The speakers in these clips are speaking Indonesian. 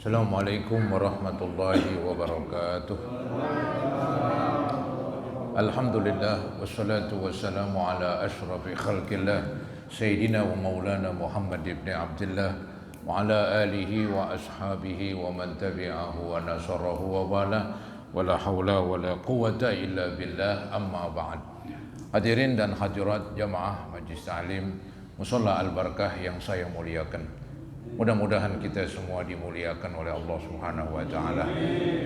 Assalamualaikum warahmatullahi wabarakatuh. Alhamdulillah wassalatu wassalamu ala asyrafil khalqillah Sayyidina wa maulana Muhammad ibn Abdullah wa ala alihi wa ashabihi wa man tabi'ahu wa nasarahu wa wala wa la hawla wa la quwata illa billah, amma ba'd. Hadirin dan hadirat jamaah Majlis Ta'lim Musholla Al-Barakah yang saya muliakan, mudah-mudahan kita semua dimuliakan oleh Allah Subhanahu wa taala.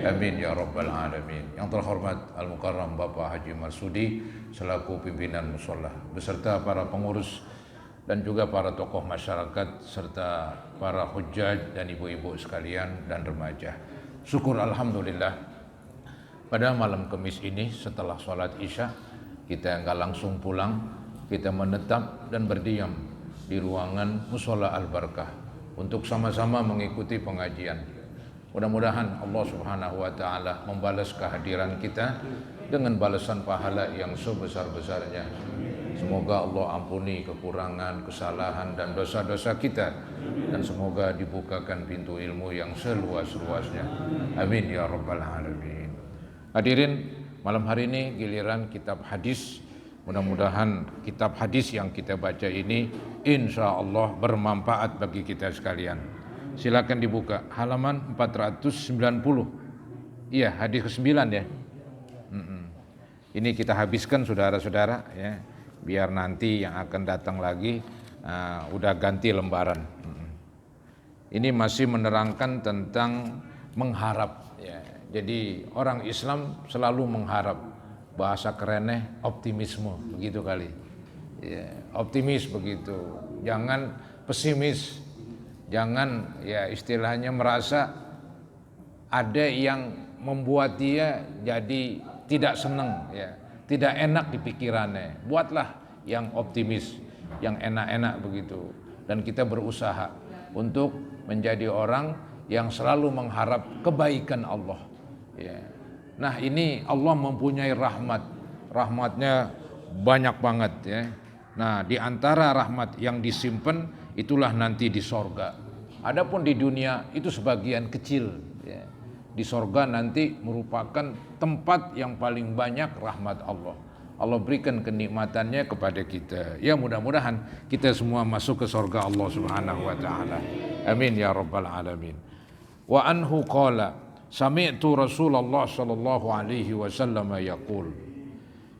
Amin ya rabbal alamin. Yang terhormat Al-Mukarram Bapak Haji Marsudi selaku pimpinan musholla beserta para pengurus dan juga para tokoh masyarakat serta para hujjaj dan ibu-ibu sekalian dan remaja. Syukur alhamdulillah pada malam Kamis ini setelah sholat Isya kita enggak langsung pulang, kita menetap dan berdiam di ruangan Musholla Al-Barakah untuk sama-sama mengikuti pengajian. Mudah-mudahan Allah Subhanahu wa taala membalas kehadiran kita dengan balasan pahala yang sebesar-besarnya. Semoga Allah ampuni kekurangan, kesalahan dan dosa-dosa kita, dan semoga dibukakan pintu ilmu yang seluas-luasnya. Amin ya rabbal alamin. Hadirin, malam hari ini giliran kitab hadis. Mudah-mudahan kitab hadis yang kita baca ini insya Allah bermanfaat bagi kita sekalian. Silakan dibuka halaman 490. Iya, hadis ke-9 ya. Ini kita habiskan saudara-saudara ya, biar nanti yang akan datang lagi udah ganti lembaran. Ini masih menerangkan tentang mengharap ya. Jadi orang Islam selalu mengharap. Bahasa kerennya optimisme, begitu kali ya, optimis begitu, jangan pesimis, jangan ya istilahnya merasa ada yang membuat dia jadi tidak senang ya, tidak enak di pikirannya. Buatlah yang optimis, yang enak-enak begitu, dan kita berusaha untuk menjadi orang yang selalu mengharap kebaikan Allah ya. Nah ini Allah mempunyai rahmatnya banyak banget ya. Nah di antara rahmat yang disimpan itulah nanti di sorga. Adapun di dunia itu sebagian kecil ya. Di sorga nanti merupakan tempat yang paling banyak rahmat Allah. Allah berikan kenikmatannya kepada kita. Ya mudah-mudahan kita semua masuk ke sorga Allah Subhanahu wa taala. Amin ya rabbal alamin. Wa anhu qala sami'tu Rasulullah sallallahu alaihi wasallam yaqul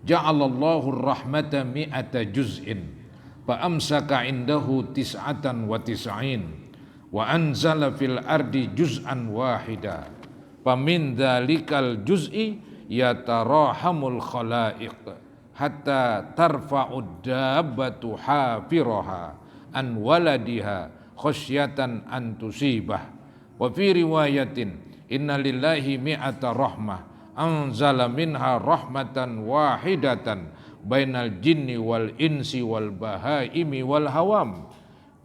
ja'alallahu ar-rahmata mi'ata juz'in fa amsaka indahu tis'atan wa tis'in wa anzala fil ardi juz'an wahida fa min dhalikal juz'i yatarahamul khalaiq hatta tarfa'ud dabbatu hafiraha an waladiha khasyatan an tusibah wa fi riwayatin inna lillahi mi'ata rahmah anzala minha rahmatan wahidatan bainal jinni wal insi wal bahaimi wal hawam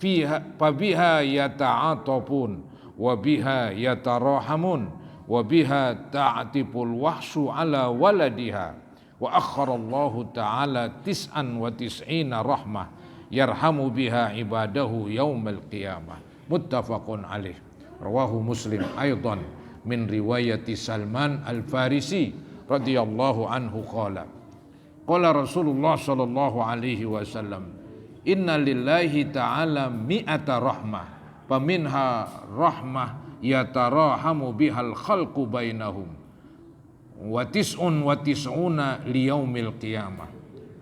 fiha fabiha yata'atafun wa biha yatarahamun wa biha ta'tipul wahshu ala waladiha wa akharallahu ta'ala tis'an wa tis'ina rahmah yarhamu biha ibadahu yaumal qiyamah. Muttafaqun alaih. Rawahu Muslim aidan min riwayati Salman Al-Farisi radhiyallahu anhu qala Rasulullah sallallahu alaihi wasallam inna lillahi ta'ala mi'ata rahmah faminha rahmah yatarahamu bihal khalqu bainahum wa tis'un wa tis'una liyaumil qiyamah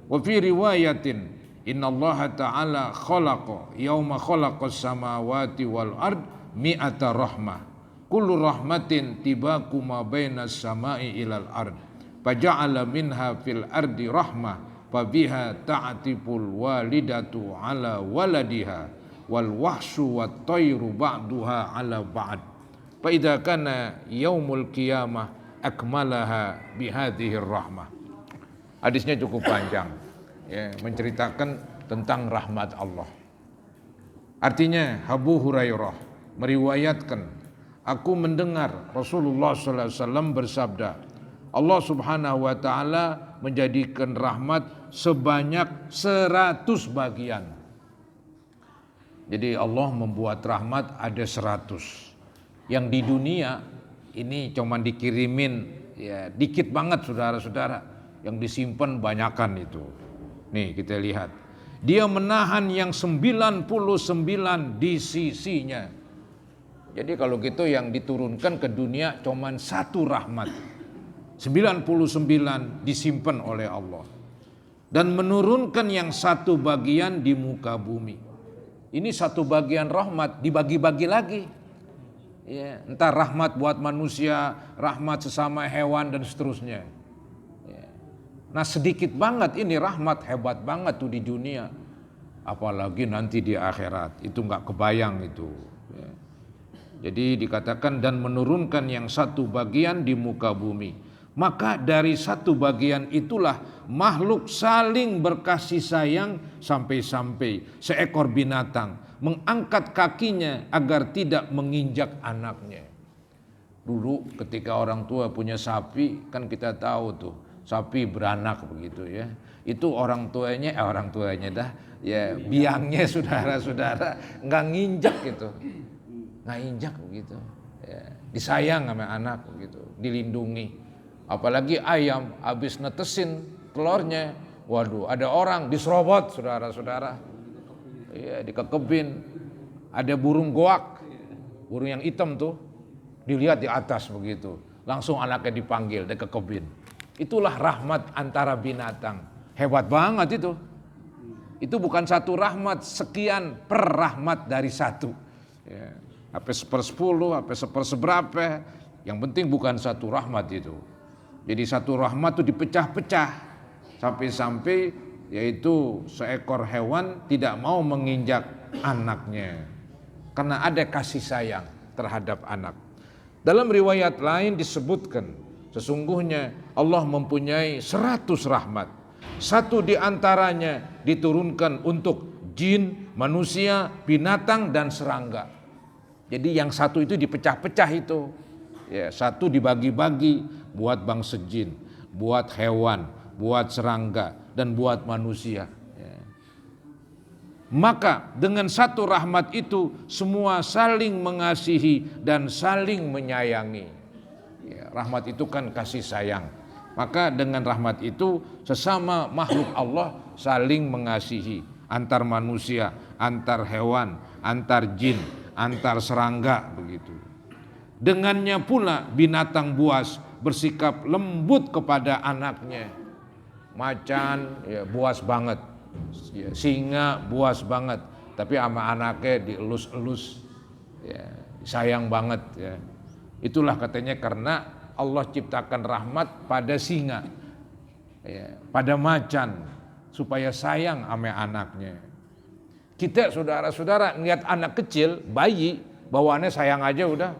wa fi riwayatin inna Allah ta'ala khalaqa yawma khalaqas samawati wal ard mi'ata rahmah. Kullu rahmatin tibaku ma bainas samai ilal ard. Faja'ala minha fil ardi rahmah. Fabiha ta'atiful walidatu ala waladiha. Wal wahsu wat tayru ba'duha ala ba'd. Fa idza kana yaumul qiyamah akmalaha bihadhihi rahmah. Hadisnya cukup panjang, ya, menceritakan tentang rahmat Allah. Artinya Abu Hurairah meriwayatkan, aku mendengar Rasulullah sallallahu alaihi wasallam bersabda, Allah Subhanahu wa taala menjadikan rahmat sebanyak 100 bagian. Jadi Allah membuat rahmat ada 100. Yang di dunia ini cuma dikirimin ya dikit banget saudara-saudara. Yang disimpan banyakan itu. Nih kita lihat. Dia menahan yang 99 di sisinya. Jadi kalau gitu yang diturunkan ke dunia cuman 1 rahmat. 99 disimpan oleh Allah. Dan menurunkan yang 1 bagian di muka bumi. Ini 1 bagian rahmat dibagi-bagi lagi. Ya, entah rahmat buat manusia, rahmat sesama hewan dan seterusnya. Nah sedikit banget ini rahmat, hebat banget tuh di dunia. Apalagi nanti di akhirat, itu gak kebayang itu. Jadi dikatakan dan menurunkan yang 1 bagian di muka bumi. Maka dari 1 bagian itulah makhluk saling berkasih sayang sampai-sampai seekor binatang mengangkat kakinya agar tidak menginjak anaknya. Dulu ketika orang tua punya sapi kan kita tahu tuh. Sapi beranak begitu ya. Itu orang tuanya dah ya biangnya saudara-saudara nggak nginjak gitu. Nggak injak begitu. Ya, disayang sama anak begitu, dilindungi. Apalagi ayam habis netesin telurnya. Waduh, ada orang diserobot saudara-saudara. Ya, dikekebin. Ada burung goak. Burung yang hitam tuh dilihat di atas begitu. Langsung anaknya dipanggil, dikekebin. Itulah rahmat antara binatang. Hebat banget itu. Itu bukan 1 rahmat, sekian per rahmat dari 1. Ya. Apa 1/10, apa 1/11. Yang penting bukan 1 rahmat itu. Jadi 1 rahmat itu dipecah-pecah. Sampai-sampai yaitu seekor hewan tidak mau menginjak anaknya. Karena ada kasih sayang terhadap anak. Dalam riwayat lain disebutkan, sesungguhnya Allah mempunyai 100 rahmat. 1 di antaranya diturunkan untuk jin, manusia, binatang, dan serangga. Jadi yang 1 itu dipecah-pecah itu. Ya, 1 dibagi-bagi buat bangsa jin, buat hewan, buat serangga, dan buat manusia. Ya. Maka dengan 1 rahmat itu semua saling mengasihi dan saling menyayangi. Ya, rahmat itu kan kasih sayang. Maka dengan rahmat itu sesama makhluk Allah saling mengasihi. Antar manusia, antar hewan, antar jin, antar serangga begitu. Dengannya pula binatang buas bersikap lembut kepada anaknya. Macan ya, buas banget. Ya, singa buas banget. Tapi sama anaknya dielus-elus. Ya, sayang banget ya. Itulah katanya karena Allah ciptakan rahmat pada singa, ya, pada macan, supaya sayang sama anaknya. Kita saudara-saudara ngeliat anak kecil, bayi, bawaannya sayang aja udah.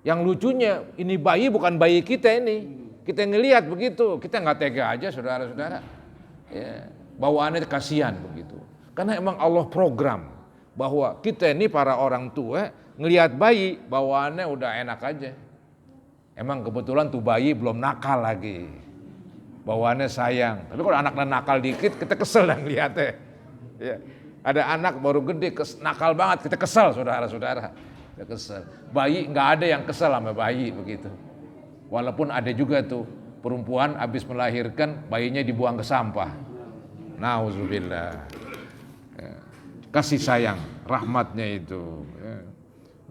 Yang lucunya ini bayi bukan bayi kita ini. Kita ngelihat begitu, kita nggak tega aja saudara-saudara. Ya, bawaannya kasihan begitu. Karena emang Allah program bahwa kita ini para orang tua ngelihat bayi bawaannya udah enak aja. Emang kebetulan tuh bayi belum nakal lagi. Bawaannya sayang. Tapi kalau anaknya nakal dikit kita kesel dan lihatnya. Ya. Ada anak baru gede nakal banget kita kesel saudara-saudara. Kita kesel. Bayi nggak ada yang kesel sama bayi begitu. Walaupun ada juga tuh perempuan habis melahirkan bayinya dibuang ke sampah. Nauzubillah. Ya. Kasih sayang, rahmatnya itu. Ya.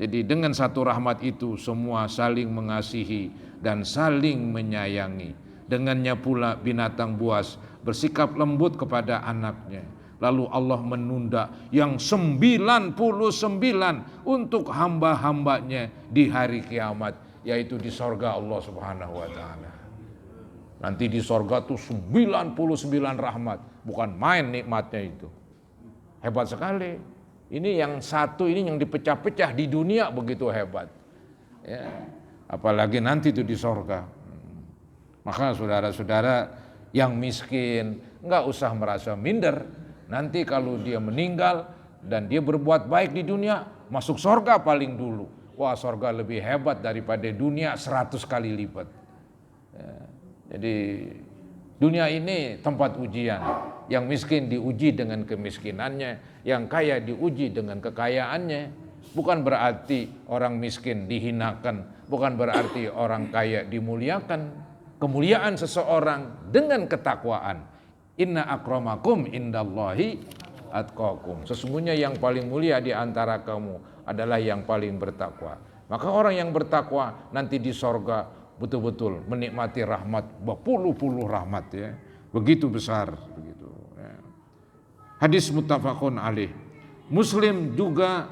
Jadi dengan 1 rahmat itu semua saling mengasihi dan saling menyayangi. Dengannya pula binatang buas bersikap lembut kepada anaknya. Lalu Allah menunda yang 99 untuk hamba-hambanya di hari kiamat, yaitu di sorga Allah Subhanahu wa ta'ala. Nanti di sorga tuh 99 rahmat, bukan main nikmatnya itu. Hebat sekali. Ini yang satu ini yang dipecah-pecah di dunia begitu hebat. Ya, apalagi nanti itu di sorga. Maka saudara-saudara yang miskin nggak usah merasa minder. Nanti kalau dia meninggal dan dia berbuat baik di dunia, masuk sorga paling dulu. Wah, sorga lebih hebat daripada dunia 100 kali lipat. Ya, jadi dunia ini tempat ujian. Yang miskin diuji dengan kemiskinannya, yang kaya diuji dengan kekayaannya. Bukan berarti orang miskin dihinakan, bukan berarti orang kaya dimuliakan. Kemuliaan seseorang dengan ketakwaan. Inna akramakum indallahi atqakum. Sesungguhnya yang paling mulia di antara kamu adalah yang paling bertakwa. Maka orang yang bertakwa nanti di sorga betul-betul menikmati rahmat, berpuluh-puluh rahmat ya. Begitu besar begitu ya. Hadis muttafaqun alaih. Muslim juga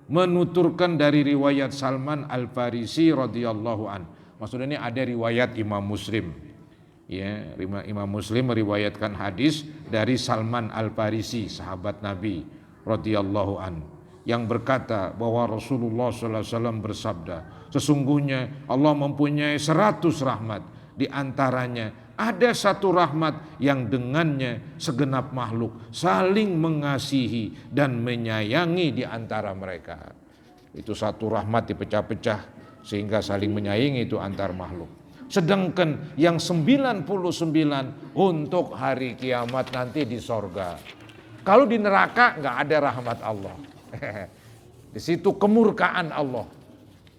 menuturkan dari riwayat Salman Al-Farisi radhiyallahu an. Maksudnya ini ada riwayat Imam Muslim. Ya, Imam Muslim meriwayatkan hadis dari Salman Al-Farisi, sahabat Nabi radhiyallahu an, yang berkata bahwa Rasulullah sallallahu alaihi wasallam bersabda, sesungguhnya Allah mempunyai 100 rahmat, di antaranya ada satu rahmat yang dengannya segenap makhluk saling mengasihi dan menyayangi di antara mereka. Itu satu rahmat dipecah-pecah sehingga saling menyayangi itu antar makhluk. Sedangkan yang 99 untuk hari kiamat nanti di sorga. Kalau di neraka nggak ada rahmat Allah. Di situ kemurkaan Allah,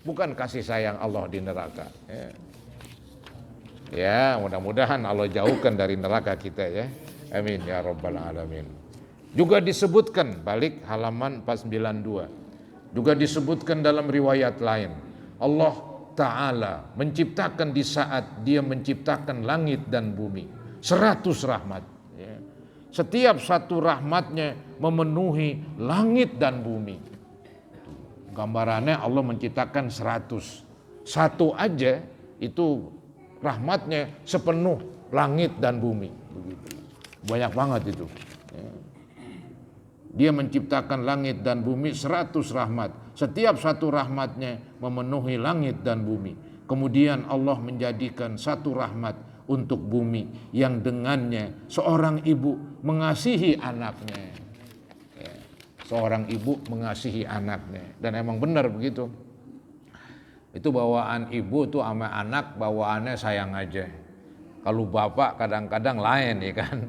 bukan kasih sayang Allah di neraka. Ya, mudah-mudahan Allah jauhkan dari neraka kita ya. Amin ya rabbal alamin. Juga disebutkan, balik halaman 492. Juga disebutkan dalam riwayat lain, Allah Ta'ala menciptakan di saat dia menciptakan langit dan bumi 100 rahmat ya. Setiap satu rahmatnya memenuhi langit dan bumi. Gambarannya Allah menciptakan 100. Satu aja itu rahmatnya sepenuh langit dan bumi. Begitu. Banyak banget itu ya. Dia menciptakan langit dan bumi 100 rahmat. Setiap satu rahmatnya memenuhi langit dan bumi. Kemudian Allah menjadikan satu rahmat untuk bumi yang dengannya seorang ibu mengasihi anaknya. Ya, seorang ibu mengasihi anaknya. Dan emang benar begitu. Itu bawaan ibu tuh sama anak bawaannya sayang aja. Kalau bapak kadang-kadang lain ya kan.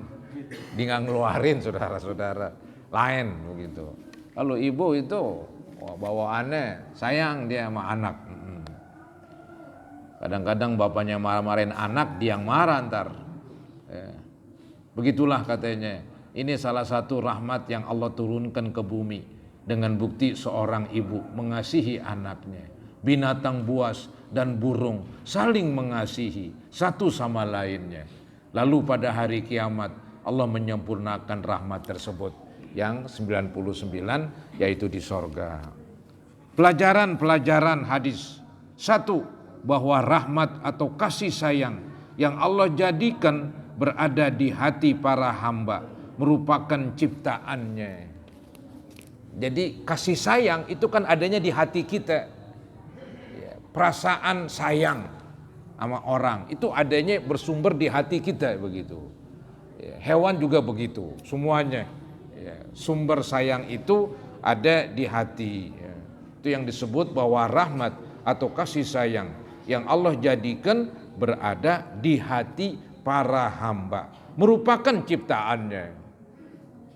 Dia nggak ngeluarin saudara-saudara. Lain begitu. Kalau ibu itu bawaannya sayang dia sama anak. Kadang-kadang bapaknya marah-marahin anak, dia yang marah ntar. Ya. Begitulah katanya. Ini salah satu rahmat yang Allah turunkan ke bumi dengan bukti seorang ibu mengasihi anaknya. Binatang buas dan burung saling mengasihi satu sama lainnya. Lalu pada hari kiamat Allah menyempurnakan rahmat tersebut yang 99 yaitu di sorga. Pelajaran-pelajaran hadis. Satu, bahwa rahmat atau kasih sayang yang Allah jadikan berada di hati para hamba merupakan ciptaannya. Jadi kasih sayang itu kan adanya di hati kita. Perasaan sayang sama orang itu adanya bersumber di hati kita begitu. Hewan juga begitu, semuanya. Sumber sayang itu ada di hati. Itu yang disebut bahwa rahmat atau kasih sayang yang Allah jadikan berada di hati para hamba, merupakan ciptaannya.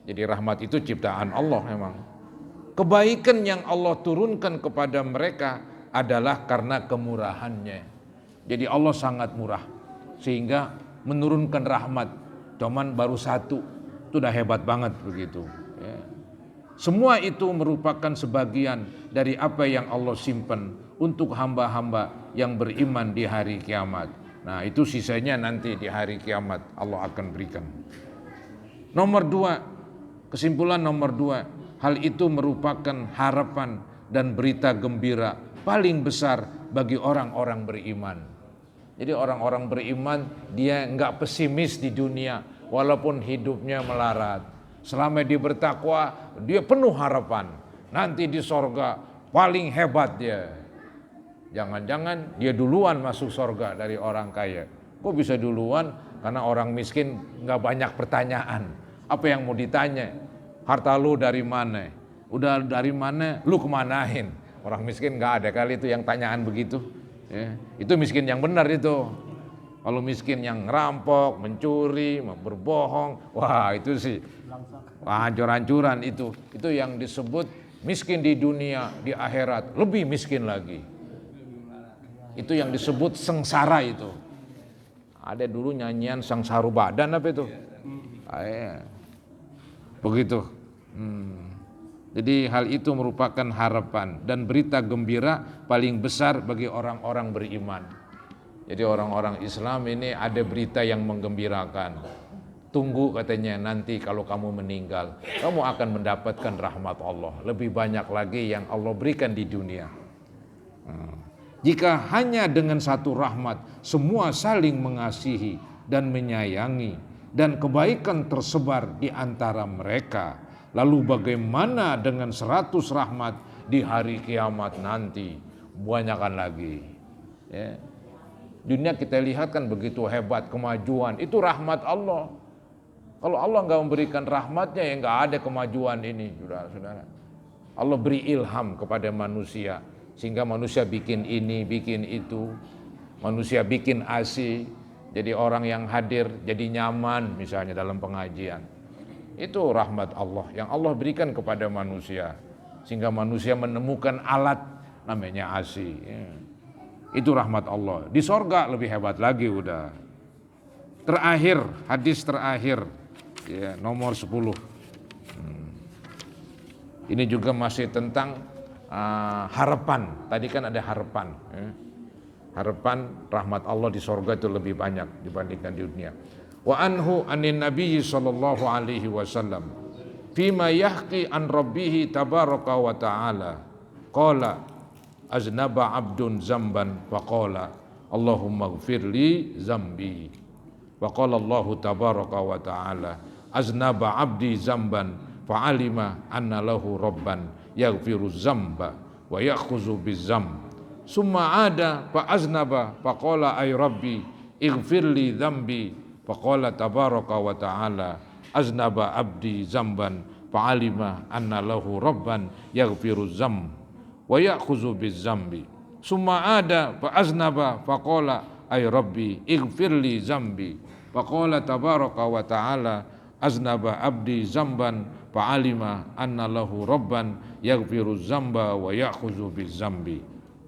Jadi rahmat itu ciptaan Allah memang. Kebaikan yang Allah turunkan kepada mereka adalah karena kemurahannya. Jadi Allah sangat murah sehingga menurunkan rahmat. Cuman baru satu, itu udah hebat banget begitu. Ya. Semua itu merupakan sebagian dari apa yang Allah simpan untuk hamba-hamba yang beriman di hari kiamat. Nah itu sisanya nanti di hari kiamat Allah akan berikan. Nomor 2, Kesimpulan nomor 2, hal itu merupakan harapan dan berita gembira paling besar bagi orang-orang beriman. Jadi orang-orang beriman dia enggak pesimis di dunia walaupun hidupnya melarat. Selama dia bertakwa, dia penuh harapan. Nanti di sorga paling hebat dia. Jangan-jangan dia duluan masuk sorga dari orang kaya. Kok bisa duluan? Karena orang miskin enggak banyak pertanyaan. Apa yang mau ditanya? Harta lu dari mana? Udah dari mana? Lu kemanain? Orang miskin enggak ada kali itu yang tanyaan begitu. Ya, itu miskin yang benar itu. Kalau miskin yang ngerampok, mencuri, berbohong, wah itu sih hancur-hancuran itu. Itu yang disebut miskin di dunia, di akhirat lebih miskin lagi. Itu yang disebut sengsara itu. Ada dulu nyanyian Sangsaru Badan apa itu? Begitu. Jadi hal itu merupakan harapan dan berita gembira paling besar bagi orang-orang beriman. Jadi orang-orang Islam ini ada berita yang menggembirakan. Tunggu katanya nanti kalau kamu meninggal, kamu akan mendapatkan rahmat Allah. Lebih banyak lagi yang Allah berikan di dunia. Jika hanya dengan satu rahmat, semua saling mengasihi dan menyayangi, dan kebaikan tersebar di antara mereka, lalu bagaimana dengan 100 rahmat di hari kiamat nanti? Banyakkan lagi. Ya. Dunia kita lihat kan begitu hebat kemajuan, itu rahmat Allah. Kalau Allah nggak memberikan rahmatnya ya nggak ada kemajuan ini, saudara-saudara. Allah beri ilham kepada manusia sehingga manusia bikin ini, bikin itu, manusia bikin AC, jadi orang yang hadir jadi nyaman misalnya dalam pengajian. Itu rahmat Allah yang Allah berikan kepada manusia sehingga manusia menemukan alat namanya AC. Ya. Itu rahmat Allah. Di sorga lebih hebat lagi udah. Terakhir, hadis terakhir ya, nomor 10. Ini juga masih tentang harapan. Tadi kan ada harapan. Ya. Harapan rahmat Allah di sorga itu lebih banyak dibandingkan di dunia. Wa anhu anin nabiyyi sallallahu alaihi wasallam fima yahqi an rabbih tabaraka wa ta'ala qala aznaba abdun zamban faqala Allahumma ighfirli zambi wa qala Allah tabaraka wa ta'ala aznaba abdi zamban fa'alima anna lahu rabban yaghfiru zamba wa ya'khuzu bizamb summa ada fa aznaba faqala ay rabbi ighfirli zambi faqala tabaraka wa ta'ala aznaba abdi zamban fa'alima anna lahu rabban yaghfiru zamb wa ya'khuzu bizambi summa ada fa aznaba faqala ay rabbi ighfirli zambi faqala tabaraka wa ta'ala aznaba abdi zamban fa'alima anna lahu rabban yaghfiru zamba wa ya'khuzu bizambi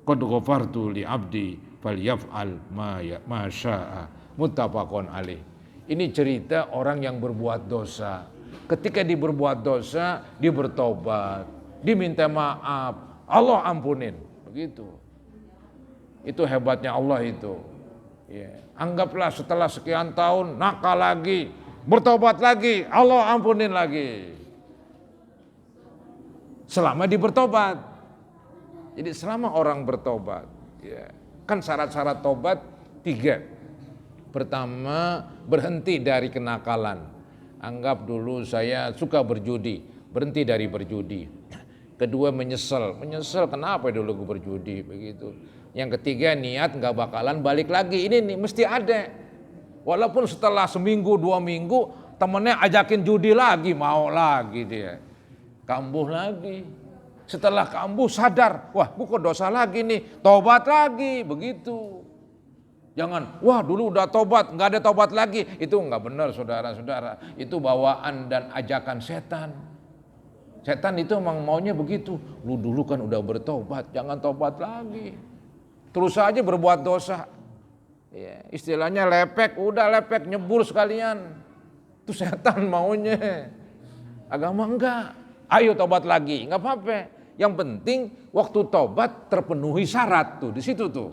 qad ghafartu li abdi falyaf'al ma syaa muttafaqun alaih. Ini cerita orang yang berbuat dosa. Ketika dia berbuat dosa, dia bertobat, diminta maaf, Allah ampunin. Begitu. Itu hebatnya Allah itu. Ya. Anggaplah setelah sekian tahun nakal lagi, bertobat lagi, Allah ampunin lagi. Selama dia bertobat. Jadi selama orang bertobat, ya, kan syarat-syarat tobat 3. Pertama, berhenti dari kenakalan. Anggap dulu saya suka berjudi, berhenti dari berjudi. Kedua, menyesal kenapa dulu gue berjudi, begitu. Yang ketiga, niat nggak bakalan balik lagi. Ini nih mesti ada. Walaupun setelah seminggu 2 minggu temennya ajakin judi lagi, mau lagi dia, kambuh lagi. Setelah kambuh sadar, wah gue kok dosa lagi nih, tobat lagi, begitu. Jangan, wah dulu udah tobat, nggak ada tobat lagi. Itu nggak benar saudara-saudara. Itu bawaan dan ajakan setan. Setan itu emang maunya begitu. Lu dulu kan udah bertobat, jangan tobat lagi. Terus aja berbuat dosa. Ya, istilahnya lepek, udah lepek, nyebur sekalian. Itu setan maunya. Agama enggak. Ayo tobat lagi, nggak apa-apa. Yang penting waktu tobat terpenuhi syarat tuh di situ tuh.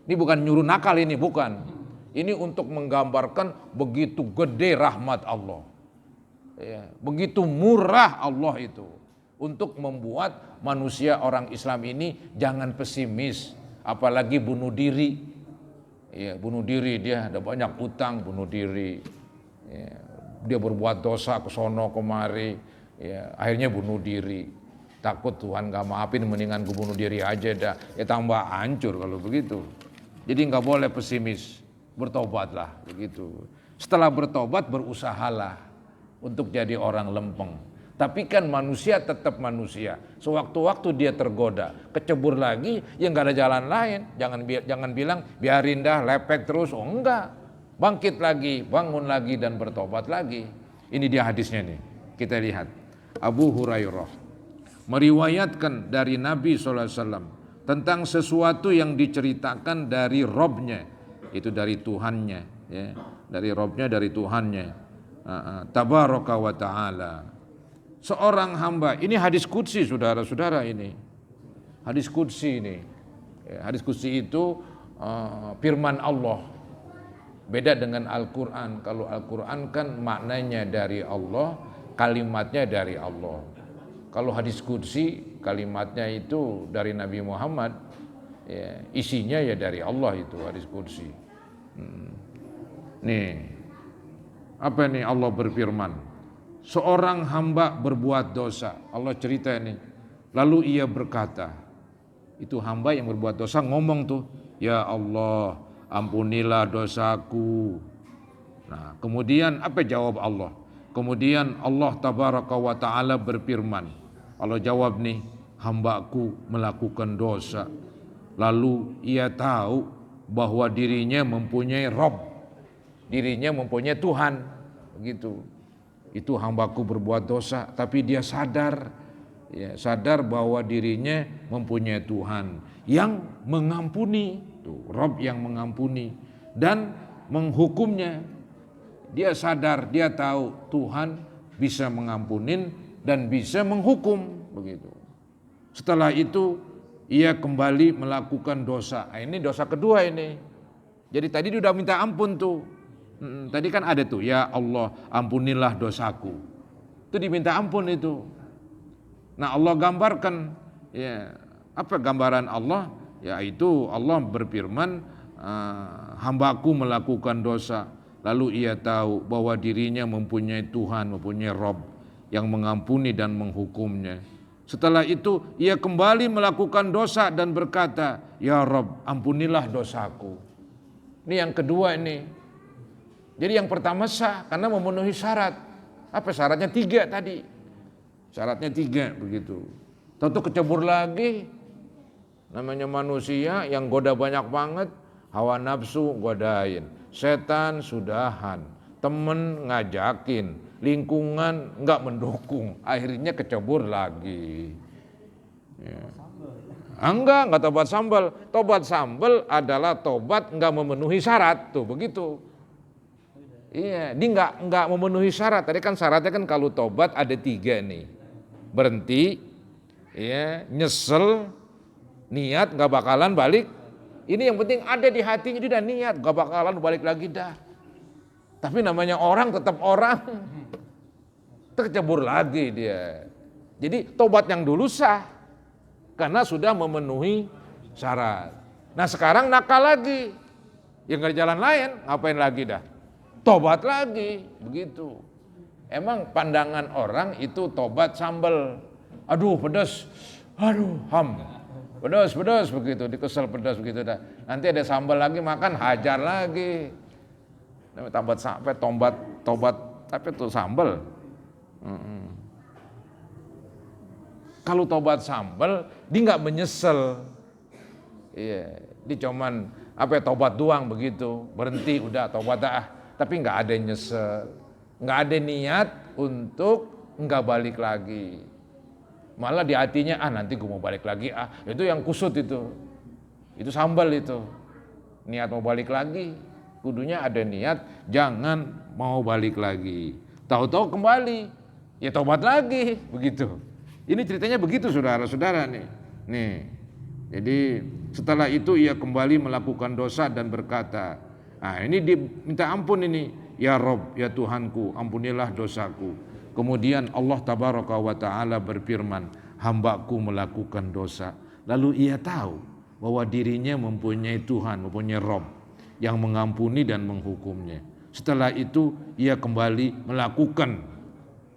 Ini bukan nyuruh nakal ini, bukan. Ini untuk menggambarkan begitu gede rahmat Allah. Ya, begitu murah Allah itu untuk membuat manusia orang Islam ini jangan pesimis, apalagi bunuh diri. Ya, bunuh diri, dia ada banyak utang, bunuh diri. Ya, dia berbuat dosa ke sono kemari, ya, akhirnya bunuh diri. Takut Tuhan gak maafin, mendingan gue bunuh diri aja dah. Ya tambah hancur kalau begitu. Jadi gak boleh pesimis, bertobatlah begitu. Setelah bertobat berusahalah untuk jadi orang lempeng. Tapi kan manusia tetap manusia. Sewaktu-waktu dia tergoda, kecebur lagi, ya nggak ada jalan lain. Jangan bilang biarin dah lepek terus. Oh enggak, bangkit lagi, bangun lagi dan bertobat lagi. Ini dia hadisnya nih. Kita lihat. Abu Hurairah meriwayatkan dari Nabi SAW tentang sesuatu yang diceritakan dari Robnya, itu dari Tuhannya, ya, dari Robnya, dari Tuhannya. Tabaraka wa ta'ala. Seorang hamba, ini hadis qudsi saudara-saudara, ini hadis qudsi ini. Hadis qudsi itu firman Allah. Beda dengan Al-Quran. Kalau Al-Quran kan maknanya dari Allah, kalimatnya dari Allah. Kalau hadis qudsi kalimatnya itu dari Nabi Muhammad, ya, isinya ya dari Allah itu hadis qudsi. Nih, apa nih Allah berfirman? Seorang hamba berbuat dosa. Allah cerita ini. Lalu ia berkata, itu hamba yang berbuat dosa ngomong tuh, ya Allah, ampunilah dosaku. Nah, kemudian apa jawab Allah? Kemudian Allah tabaraka wa ta'ala berfirman. Allah jawab nih, hambaku melakukan dosa. Lalu ia tahu bahwa dirinya mempunyai Rabb. Dirinya mempunyai Tuhan. Begitu. Itu hambaku berbuat dosa, tapi dia sadar, ya, sadar bahwa dirinya mempunyai Tuhan yang mengampuni, tuh, Rabb yang mengampuni dan menghukumnya. Dia sadar, dia tahu Tuhan bisa mengampunin dan bisa menghukum, begitu. Setelah itu ia kembali melakukan dosa. Nah, ini dosa kedua ini. Jadi tadi dia udah minta ampun tuh. Tadi kan ada tuh, ya Allah ampunilah dosaku. Itu diminta ampun itu. Nah Allah gambarkan, ya, apa gambaran Allah? Yaitu Allah berfirman, hambaku melakukan dosa. Lalu ia tahu bahwa dirinya mempunyai Tuhan, mempunyai Rabb yang mengampuni dan menghukumnya. Setelah itu ia kembali melakukan dosa dan berkata, ya Rabb ampunilah dosaku. Ini yang kedua ini. Jadi yang pertama sah karena memenuhi syarat. Apa syaratnya? 3 tadi. Syaratnya 3 begitu. Tentu kecebur lagi. Namanya manusia yang goda banyak banget. Hawa nafsu godain. Setan sudahan. Temen ngajakin. Lingkungan enggak mendukung. Akhirnya kecebur lagi. Ya. Enggak tobat sambal. Tobat sambal adalah tobat enggak memenuhi syarat. Tuh begitu. Iya, dia enggak memenuhi syarat. Tadi kan syaratnya kan kalau tobat ada 3 nih. Berhenti, ya, nyesel, niat enggak bakalan balik. Ini yang penting ada di hatinya, dia udah niat enggak bakalan balik lagi dah. Tapi namanya orang tetap orang. Tercebur lagi dia. Jadi tobat yang dulu sah karena sudah memenuhi syarat. Nah, sekarang nakal lagi. Ya enggak ada jalan lain, ngapain lagi dah? Tobat lagi, begitu. Emang pandangan orang itu tobat sambal. Aduh pedas, aduh pedas begitu, dikesel pedas begitu dah. Nanti ada sambal lagi makan hajar lagi. Tobat sampai tobat tapi itu sambal. Kalau tobat sambal, dia nggak menyesal. Iya, dia cuman tobat doang begitu, berhenti udah tobat dah. Tapi nggak ada nyesel, nggak ada niat untuk nggak balik lagi. Malah di hatinya nanti gue mau balik lagi itu yang kusut itu sambal itu. Niat mau balik lagi, kudunya ada niat jangan mau balik lagi. Tahu-tahu kembali, ya tobat lagi begitu. Ini ceritanya begitu saudara-saudara nih. Jadi setelah itu ia kembali melakukan dosa dan berkata. Nah ini diminta ampun ini. Ya Rob, ya Tuhanku, ampunilah dosaku. Kemudian Allah tabaraka wa ta'ala berfirman, hambaku melakukan dosa. Lalu ia tahu bahwa dirinya mempunyai Tuhan, mempunyai Rabb yang mengampuni dan menghukumnya. Setelah itu ia kembali melakukan.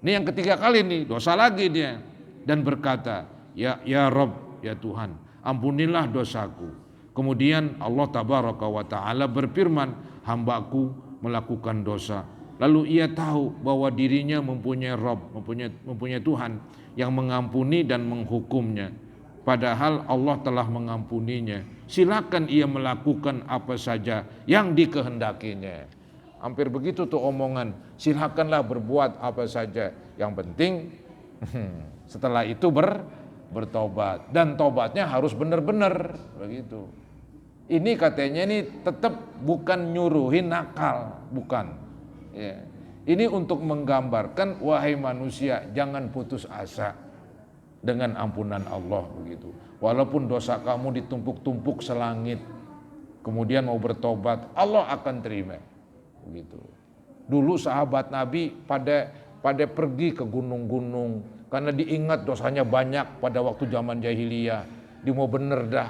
Ini yang ketiga kali nih, dosa lagi dia. Dan berkata, ya Rabb, ya Tuhan, ampunilah dosaku. Kemudian Allah tabaraka wa ta'ala berfirman, hambaku melakukan dosa. Lalu ia tahu bahwa dirinya mempunyai Rabb, mempunyai Tuhan yang mengampuni dan menghukumnya. Padahal Allah telah mengampuninya. Silakan ia melakukan apa saja yang dikehendakinya. Hampir begitu tuh omongan. Silakanlah berbuat apa saja. Yang penting setelah itu bertobat. Dan tobatnya harus benar-benar. Begitu. Ini katanya ini tetap bukan nyuruhin nakal. Bukan. Ya. Ini untuk menggambarkan, wahai manusia, jangan putus asa dengan ampunan Allah begitu. Walaupun dosa kamu ditumpuk-tumpuk selangit, kemudian mau bertobat, Allah akan terima. Begitu. Dulu sahabat Nabi pada pergi ke gunung-gunung karena diingat dosanya banyak pada waktu zaman jahiliyah. Dia mau bener dah.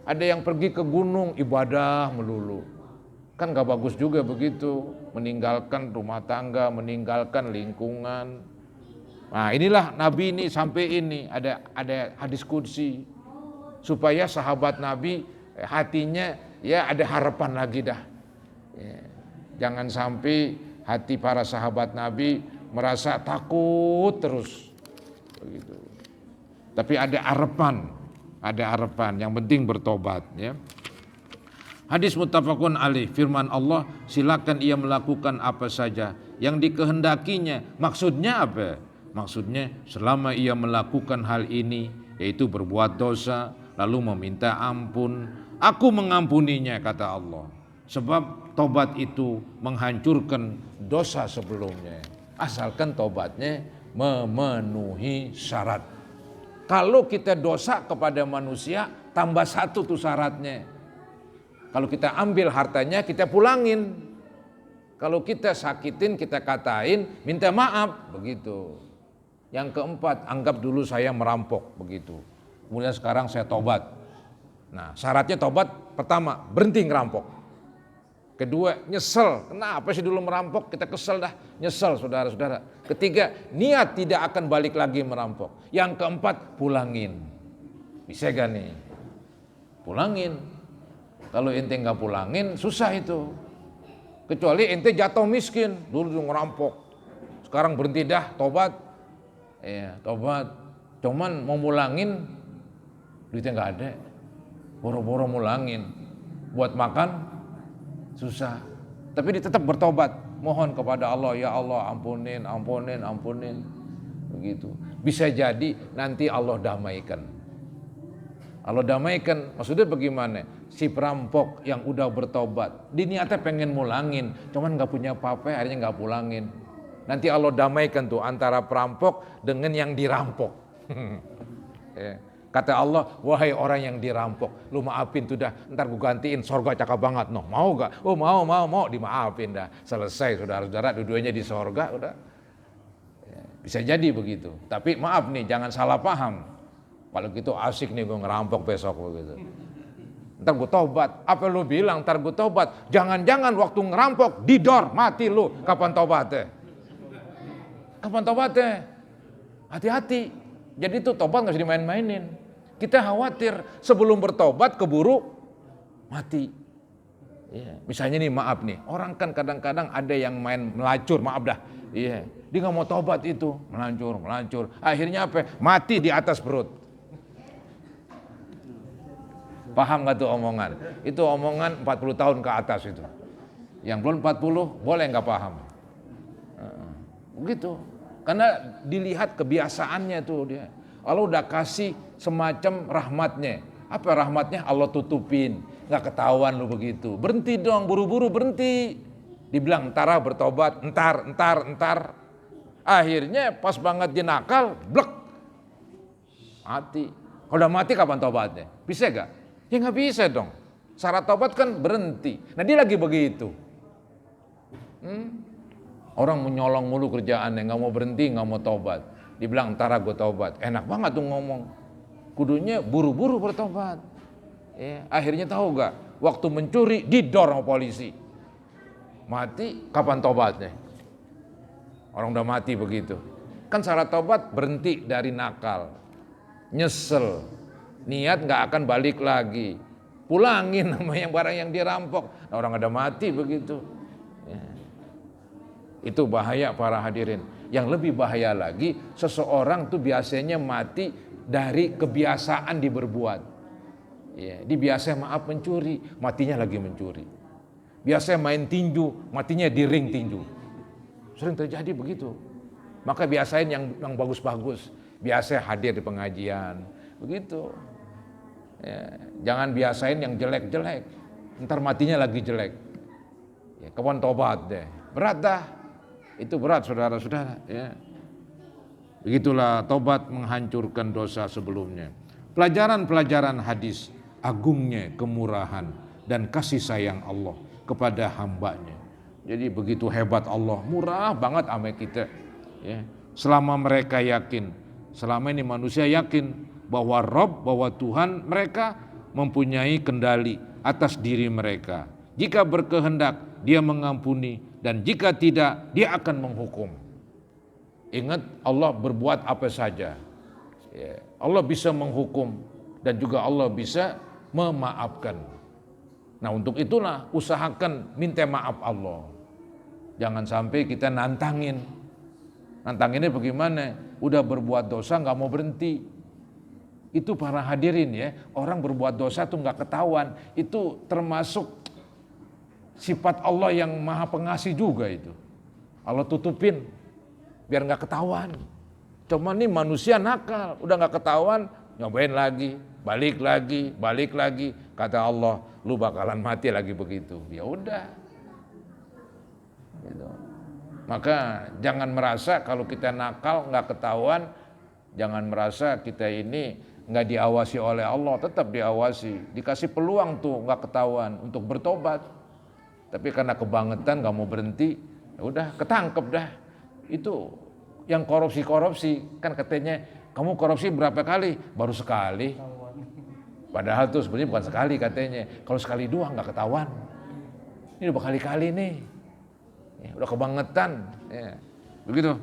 Ada yang pergi ke gunung ibadah melulu. Kan gak bagus juga begitu, meninggalkan rumah tangga, meninggalkan lingkungan. Nah inilah Nabi ini sampai ini, ada hadis qudsi. Supaya sahabat Nabi hatinya ya ada harapan lagi dah. Ya. Jangan sampai hati para sahabat Nabi merasa takut terus. Begitu. Tapi ada harapan, yang penting bertobat ya. Hadis muttafaqun alaih, firman Allah, silakan ia melakukan apa saja yang dikehendakinya. Maksudnya apa? Maksudnya selama ia melakukan hal ini, yaitu berbuat dosa, lalu meminta ampun, aku mengampuninya, kata Allah. Sebab tobat itu menghancurkan dosa sebelumnya. Asalkan tobatnya memenuhi syarat. Kalau kita dosa kepada manusia, tambah satu tuh syaratnya. Kalau kita ambil hartanya, kita pulangin. Kalau kita sakitin, kita katain, minta maaf, begitu. Yang keempat, anggap dulu saya merampok, begitu. Kemudian sekarang saya tobat. Nah, syaratnya tobat pertama, berhenti ngerampok. Kedua, nyesel. Kenapa sih dulu merampok? Kita kesel dah, nyesel saudara-saudara. Ketiga, niat tidak akan balik lagi merampok. Yang keempat, pulangin. Bisa gak nih? Pulangin. Kalau ente nggak pulangin, susah itu. Kecuali ente jatuh miskin, dulu ngerampok. Sekarang berhenti dah, tobat. Ya, tobat. Cuman mau mulangin, duitnya nggak ada. Boro-boro mulangin. Buat makan, susah. Tapi dia tetap bertobat. Mohon kepada Allah, ya Allah ampunin. Begitu. Bisa jadi nanti Allah damaikan. Allah damaikan, maksudnya bagaimana? Si perampok yang udah bertobat, niatnya pengen mulangin, cuman gak punya apa-apa, akhirnya gak pulangin. Nanti Allah damaikan tuh antara perampok dengan yang dirampok. Kata Allah, wahai orang yang dirampok, lu maafin tuh dah, ntar gue gantiin, sorga cakep banget. No, mau gak? Oh mau, dimaafin dah. Selesai saudara-saudara, dua-duanya di sorga udah. Bisa jadi begitu, tapi maaf nih, jangan salah paham. Kalau gitu asik nih gue ngerampok besok begitu. Ntar gue tobat. Apa lu bilang ntar gue tobat? Jangan-jangan waktu ngerampok didor mati lu. Kapan tobatnya? Hati-hati. Jadi itu tobat gak usah dimain-mainin. Kita khawatir sebelum bertobat keburu mati. Iya. Misalnya nih maaf nih. Orang kan kadang-kadang ada yang main melacur. Maaf dah. Iya. Dia gak mau tobat itu. Melancur. Akhirnya apa? Mati di atas perut. Paham gak tuh omongan? Itu omongan 40 tahun ke atas itu. Yang belum 40 boleh gak paham. Begitu. Karena dilihat kebiasaannya tuh dia. Allah udah kasih semacam rahmatnya. Apa rahmatnya? Allah tutupin. Gak ketahuan lu begitu. Berhenti dong, buru-buru berhenti. Dibilang entara bertobat, entar. Akhirnya pas banget dia nakal, blek. Mati. Kalau udah mati kapan tobatnya? Bisa gak? Ya nggak bisa dong. Syarat tobat kan berhenti. Nah dia lagi begitu. Orang menyolong mulu kerjaannya, nggak mau berhenti, nggak mau tobat. Dibilang antara gue tobat, enak banget tuh ngomong. Kudunya buru-buru bertobat. Ya, akhirnya tahu gak, waktu mencuri didor sama polisi. Mati, kapan tobatnya? Orang udah mati begitu. Kan syarat tobat berhenti dari nakal, nyesel, niat gak akan balik lagi, pulangin sama yang barang yang dirampok. Nah, orang ada mati begitu. Ya. Itu bahaya para hadirin. Yang lebih bahaya lagi, seseorang tuh biasanya mati dari kebiasaan diberbuat. Ya, dia biasa maaf mencuri, matinya lagi mencuri. Biasa main tinju, matinya di ring tinju. Sering terjadi begitu. Maka biasain yang bagus-bagus, biasa hadir di pengajian, begitu. Ya, jangan biasain yang jelek-jelek, ntar matinya lagi jelek. Ya, kawan tobat deh, berat dah. Itu berat saudara-saudara. Ya. Begitulah tobat menghancurkan dosa sebelumnya. Pelajaran-pelajaran hadis, agungnya kemurahan dan kasih sayang Allah kepada hambanya. Jadi begitu hebat Allah, murah banget sama kita. Ya. Selama mereka yakin, selama ini manusia yakin bahwa Rob, bahwa Tuhan mereka mempunyai kendali atas diri mereka. Jika berkehendak, Dia mengampuni, dan jika tidak, Dia akan menghukum. Ingat, Allah berbuat apa saja. Ya. Allah bisa menghukum dan juga Allah bisa memaafkan. Nah, untuk itulah usahakan minta maaf Allah. Jangan sampai kita nantangin. Nantanginnya bagaimana? Udah berbuat dosa nggak mau berhenti. Itu para hadirin ya, orang berbuat dosa tuh nggak ketahuan. Itu termasuk sifat Allah yang maha pengasih juga itu. Allah tutupin biar nggak ketahuan. Cuma nih manusia nakal, udah nggak ketahuan, nyobain lagi, balik lagi. Kata Allah, lu bakalan mati lagi begitu. Ya udah. Gitu. Maka jangan merasa kalau kita nakal nggak ketahuan, jangan merasa kita ini nggak diawasi oleh Allah, tetap diawasi, dikasih peluang tuh nggak ketahuan untuk bertobat. Tapi karena kebangetan nggak mau berhenti, ya udah ketangkep dah. Itu yang korupsi kan katanya kamu korupsi berapa kali? Baru sekali. Padahal tuh sebenarnya bukan sekali katanya. Kalau sekali dua nggak ketahuan. Ini udah berkali-kali nih. Ya, udah kebangetan. Ya. Begitu.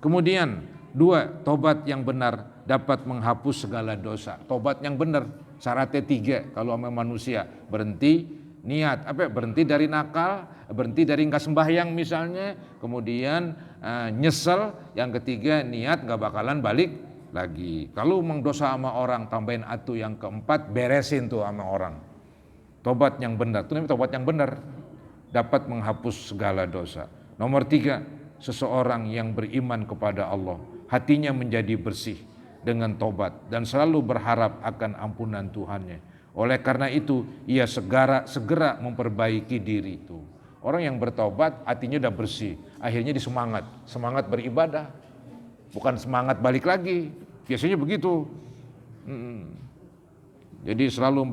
Kemudian 2, tobat yang benar dapat menghapus segala dosa. Tobat yang benar syaratnya 3 kalau sama manusia. Berhenti, niat, berhenti dari nakal, berhenti dari nggak sembahyang misalnya, kemudian nyesel, yang ketiga niat nggak bakalan balik lagi. Kalau mengdosa sama orang, tambahin atu yang keempat, beresin tuh sama orang. Tobat yang benar, itu namanya tobat yang benar, dapat menghapus segala dosa. Nomor 3, seseorang yang beriman kepada Allah, hatinya menjadi bersih dengan tobat dan selalu berharap akan ampunan Tuhannya. Oleh karena itu, ia segera memperbaiki diri itu. Orang yang bertobat, hatinya udah bersih, akhirnya semangat beribadah, bukan semangat balik lagi. Biasanya begitu. Jadi selalu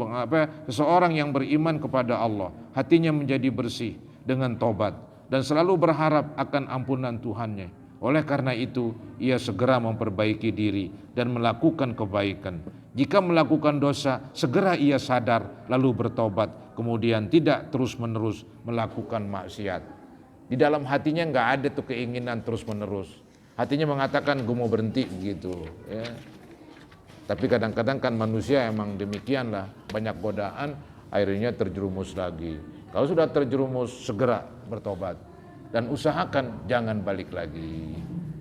seseorang yang beriman kepada Allah, hatinya menjadi bersih dengan tobat dan selalu berharap akan ampunan Tuhannya. Oleh karena itu, ia segera memperbaiki diri dan melakukan kebaikan. Jika melakukan dosa, segera ia sadar lalu bertobat, kemudian tidak terus-menerus melakukan maksiat. Di dalam hatinya nggak ada tuh keinginan terus-menerus. Hatinya mengatakan gue mau berhenti gitu. Ya. Tapi kadang-kadang kan manusia emang demikianlah, banyak godaan, akhirnya terjerumus lagi. Kalau sudah terjerumus, segera bertobat. Dan usahakan jangan balik lagi.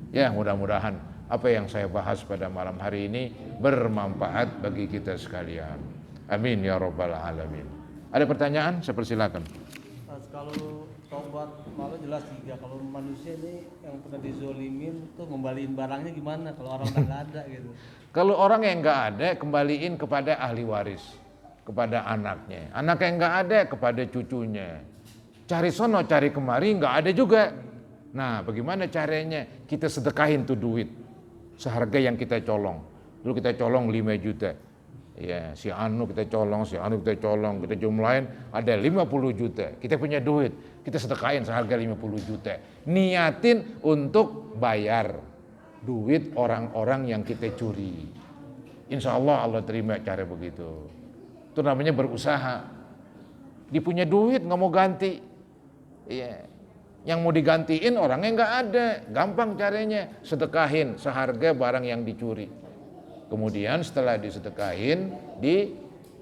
Ya, mudah-mudahan apa yang saya bahas pada malam hari ini bermanfaat bagi kita sekalian. Amin ya rabbal alamin. Ada pertanyaan? Saya persilakan. Kalau tobat malah jelas 3. Kalau manusia ini yang pernah dizolimin tuh ngembaliin barangnya gimana kalau orang nggak ada gitu? Kalau orang yang nggak ada, kembaliin kepada ahli waris, kepada anaknya. Anak yang nggak ada, kepada cucunya. Cari sono, cari kemari, nggak ada juga. Nah, bagaimana caranya? Kita sedekahin tuh duit seharga yang kita colong. Dulu kita colong 5 juta. Ya, si anu kita colong, si anu kita colong, kita jumlahin ada 50 juta. Kita punya duit, kita sedekahin seharga 50 juta. Niatin untuk bayar duit orang-orang yang kita curi. Insya Allah Allah terima cara begitu. Itu namanya berusaha. Dia punya duit nggak mau ganti. Ya. Yang mau digantiin orangnya nggak ada. Gampang caranya, sedekahin seharga barang yang dicuri. Kemudian setelah disedekahin,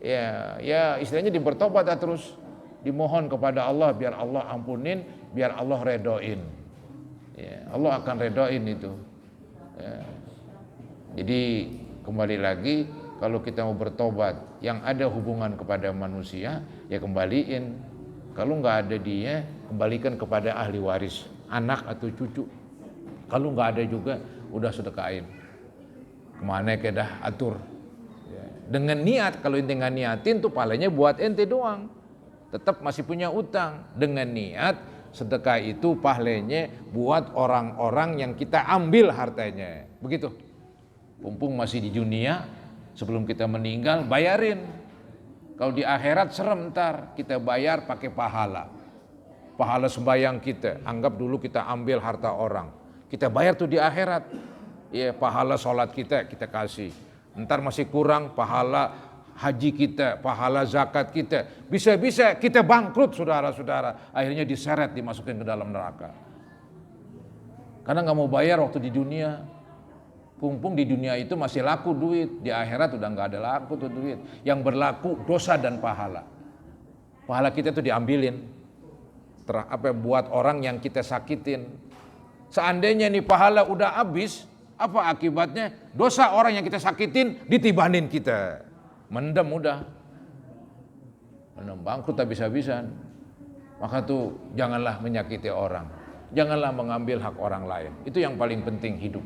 ya istilahnya bertobat terus, dimohon kepada Allah biar Allah ampunin, biar Allah redoin. Ya, Allah akan redoin itu. Ya. Jadi kembali lagi, kalau kita mau bertobat, yang ada hubungan kepada manusia, ya kembaliin. Kalau nggak ada dia, kembalikan kepada ahli waris, anak atau cucu. Kalau nggak ada juga, udah sedekahin. Kemana kedah atur ya. Dengan niat, kalau ente nggak niatin tuh pahalanya buat ente doang, tetap masih punya utang. Dengan niat sedekah itu pahalanya buat orang-orang yang kita ambil hartanya, begitu. Mumpung masih di dunia, sebelum kita meninggal bayarin. Kalau di akhirat serem ntar, kita bayar pakai pahala sembahyang kita, anggap dulu kita ambil harta orang, kita bayar tuh di akhirat. Ya, pahala sholat kita kasih. Ntar masih kurang pahala haji kita, pahala zakat kita. Bisa-bisa kita bangkrut saudara-saudara. Akhirnya diseret, dimasukin ke dalam neraka. Karena nggak mau bayar waktu di dunia. Mumpung di dunia itu masih laku duit. Di akhirat udah nggak ada laku tuh duit. Yang berlaku dosa dan pahala. Pahala kita tuh diambilin. Buat orang yang kita sakitin. Seandainya nih pahala udah habis, apa akibatnya? Dosa orang yang kita sakitin ditibanin kita. Mendem udah. Mendem bangkrut habis-habisan. Maka tuh janganlah menyakiti orang. Janganlah mengambil hak orang lain. Itu yang paling penting hidup.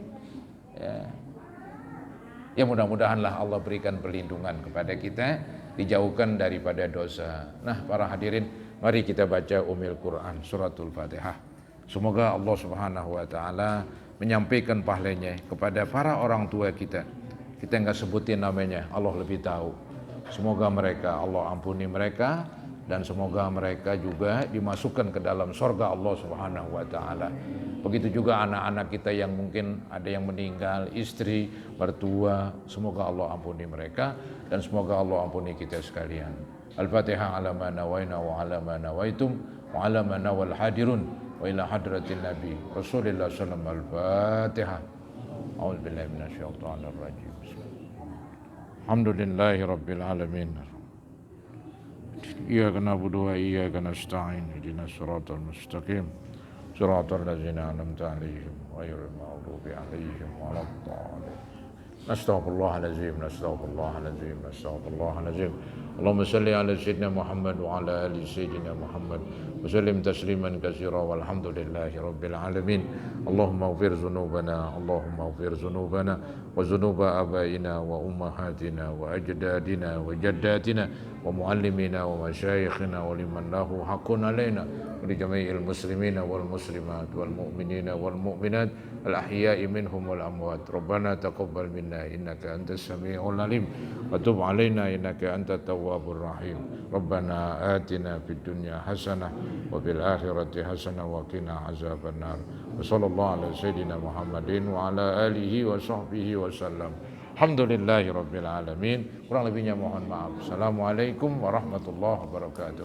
Ya mudah-mudahanlah Allah berikan perlindungan kepada kita, dijauhkan daripada dosa. Nah, para hadirin, mari kita baca Ummul Quran suratul Fatihah. Semoga Allah Subhanahu wa taala menyampaikan pahalanya kepada para orang tua kita. Kita enggak sebutin namanya, Allah lebih tahu. Semoga mereka Allah ampuni mereka, dan semoga mereka juga dimasukkan ke dalam surga Allah Subhanahu wa taala. Begitu juga anak-anak kita yang mungkin ada yang meninggal, istri, mertua, semoga Allah ampuni mereka dan semoga Allah ampuni kita sekalian. Al-Fatihah ala ma nawaina wa ala ma nawaitum wa ala ma nawal hadirun wa ila hadratin nabi Rasulullah sallallahu alaihi wasallam. Al-Fatihah. A'udzu billahi minasyaitonir rajim. Alhamdulillahi rabbil alamin. Iyyaka na'budu wa iyyaka nasta'in. Ihdinas siratal mustaqim. Siratal ladzina an'amta 'alaihim ghairil maghdubi 'alaihim waladdallin. Astaghfirullahalazim, astaghfirullahalazim, astaghfirullahalazim. Allahumma salli ala sayyidina Muhammad wa ala ali sayyidina Muhammad wa sallim tasliman katsira walhamdulillahi rabbil alamin. Allahumma ighfir dzunubana, Allahumma ighfir dzunubana wa dzunuba abaina wa ummahatina wa ajdadina wa jaddatina wa muallimina wa masyayikhina wa liman lahu haqqun alaina wa li jami'il muslimina wal muslimat wal mu'minina wal mu'minat al ahya'i minhum wal amwat. Rabbana taqabbal minna innaka antas samiul alim wa tub alaina innaka antat tawwabur rahim. Rabbana atina fid dunya hasanah wa fil akhirati hasanah wa qina azabannar. Wa sallallahu ala sayyidina Muhammadin wa ala alihi wa sahbihi wa sallam. Alhamdulillahi rabbil alamin. Kurang lebihnya mohon maaf. Assalamualaikum warahmatullahi wabarakatuh.